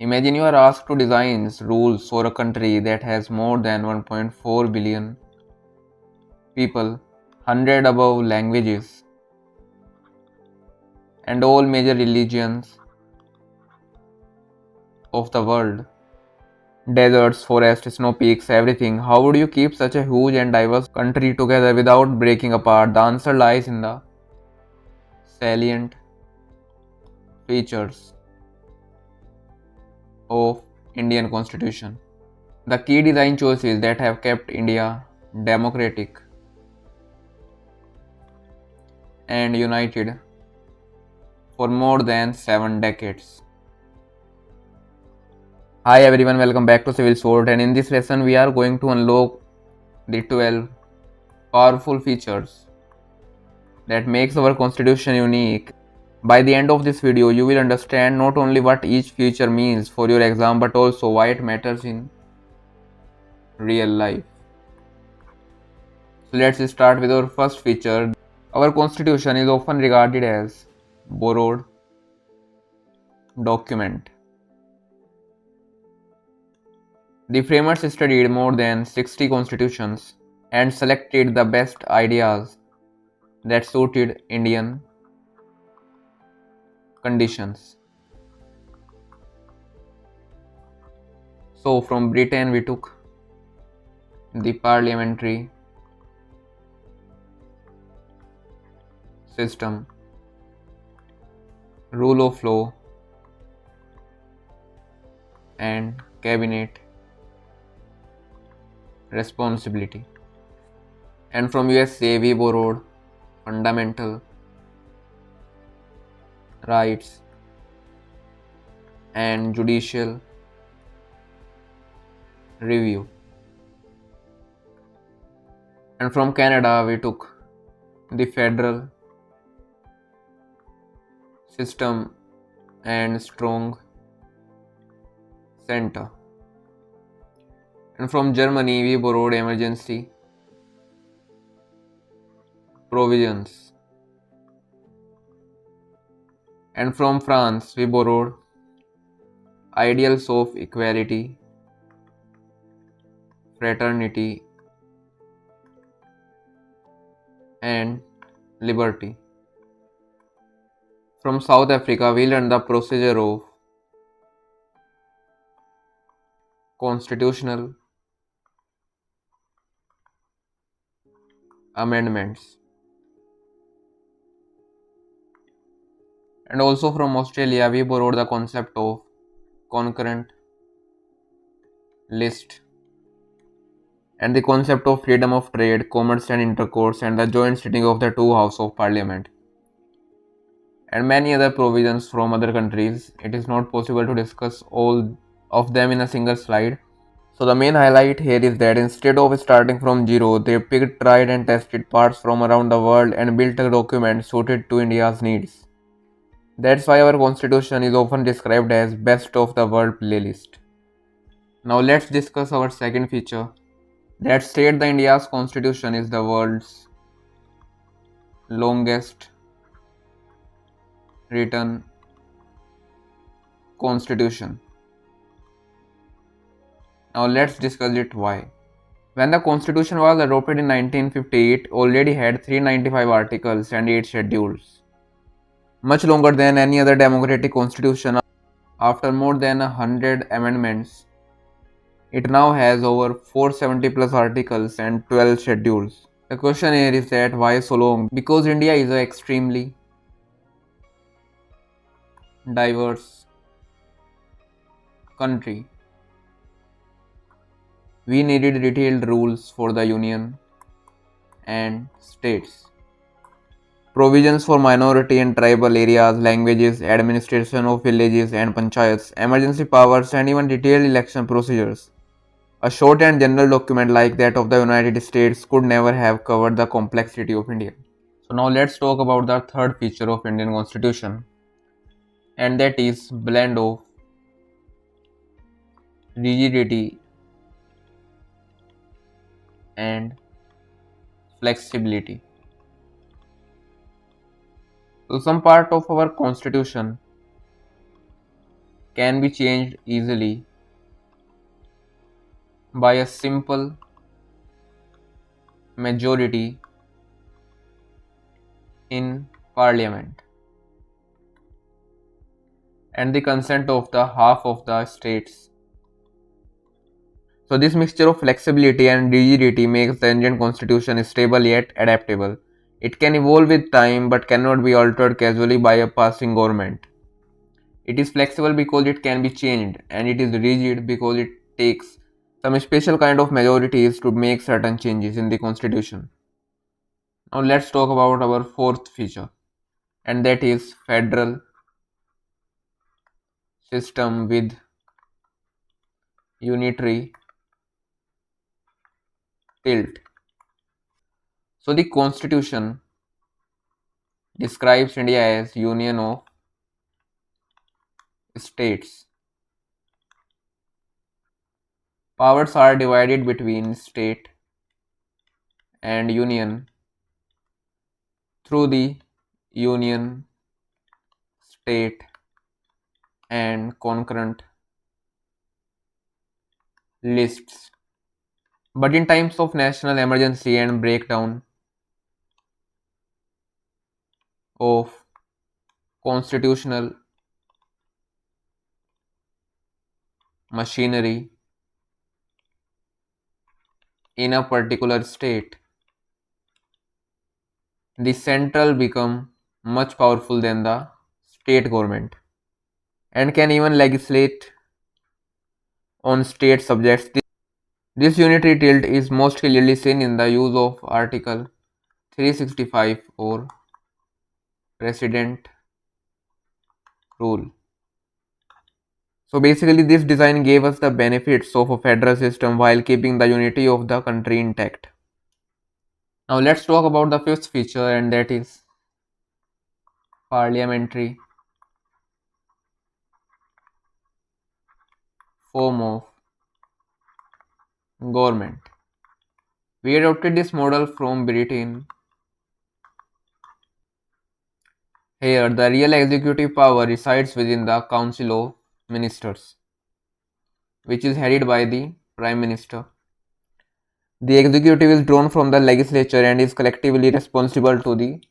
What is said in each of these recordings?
Imagine you are asked to design rules for a country that has more than 1.4 billion people, 100 above languages, and all major religions of the world. Deserts, forests, snow peaks, everything. How would you keep such a huge and diverse country together without breaking apart? The answer lies in the salient features of Indian Constitution. The key design choices that have kept India democratic and united for more than 7 decades. Hi everyone, welcome back to CivilSVault, and in this lesson we are going to unlock the 12 powerful features that makes our constitution unique. By the end of this video, you will understand not only what each feature means for your exam but also why it matters in real life. So let's start with our first feature. Our constitution is often regarded as borrowed document. The framers studied more than 60 constitutions and selected the best ideas that suited Indian conditions. So from Britain we took the parliamentary system, rule of law, and cabinet responsibility. And from USA we borrowed fundamental rights and judicial review. And from Canada we took the federal system and strong center. And from Germany we borrowed emergency provisions. And from France we borrowed ideals of equality, fraternity, and liberty. From South Africa we learned the procedure of constitutional amendments. And also from Australia we borrowed the concept of concurrent list and the concept of freedom of trade, commerce and intercourse, and the joint sitting of the two houses of parliament, and many other provisions from other countries. It is not possible to discuss all of them in a single slide. So the main highlight here is that instead of starting from zero, they picked, tried and tested parts from around the world and built a document suited to India's needs. That's why our constitution is often described as best of the world playlist. Now let's discuss our second feature that states the India's constitution is the world's longest written constitution. Now let's discuss it why. When the constitution was adopted in 1958, it already had 395 articles and 8 schedules, much longer than any other democratic constitution. After more than 100 amendments, it now has over 470 plus articles and 12 schedules. The question here is that why so long? Because India is an extremely diverse country. We needed detailed rules for the union and states. Provisions for minority and tribal areas, languages, administration of villages and panchayats, emergency powers, and even detailed election procedures. A short and general document like that of the United States could never have covered the complexity of India. So now let's talk about the third feature of Indian Constitution, and that is blend of rigidity and flexibility. So some part of our constitution can be changed easily by a simple majority in Parliament and the consent of the half of the states. So this mixture of flexibility and rigidity makes the Indian constitution stable yet adaptable. It can evolve with time but cannot be altered casually by a passing government. It is flexible because it can be changed, and it is rigid because it takes some special kind of majorities to make certain changes in the constitution. Now let's talk about our fourth feature, and that is federal system with unitary tilt. So the constitution describes India as union of states. Powers are divided between state and union through the union, state, and concurrent lists. But in times of national emergency and breakdown of constitutional machinery in a particular state, the central become much powerful than the state government and can even legislate on state subjects. This unitary tilt is most clearly seen in the use of Article 365 or President rule. So basically this design gave us the benefits of a federal system while keeping the unity of the country intact. Now let's talk about the fifth feature, and that is parliamentary form of government. We adopted this model from Britain. Here, the real executive power resides within the Council of Ministers, which is headed by the Prime Minister. The executive is drawn from the legislature and is collectively responsible to the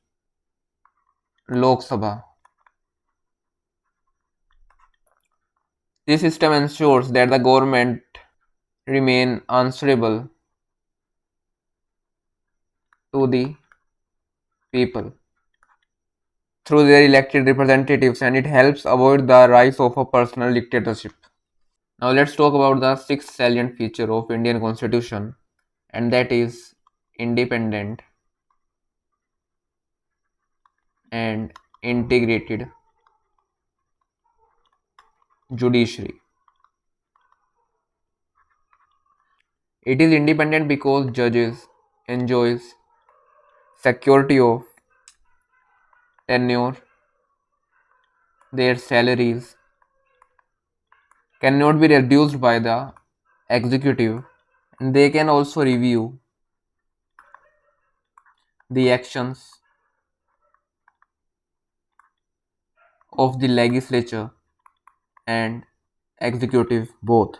Lok Sabha. This system ensures that the government remain answerable to the people through their elected representatives, and it helps avoid the rise of a personal dictatorship. Now let's talk about the sixth salient feature of Indian Constitution, and that is independent and integrated judiciary. It is independent because judges enjoys security of tenure, their salaries cannot be reduced by the executive, and they can also review the actions of the legislature and executive both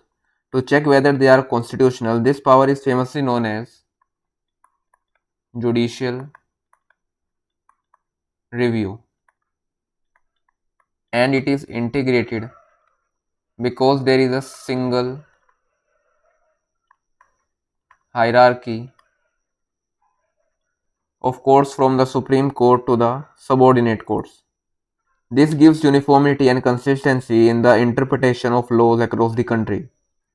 to check whether they are constitutional. This power is famously known as judicial review, and it is integrated because there is a single hierarchy of courts from the Supreme Court to the subordinate courts. This gives uniformity and consistency in the interpretation of laws across the country.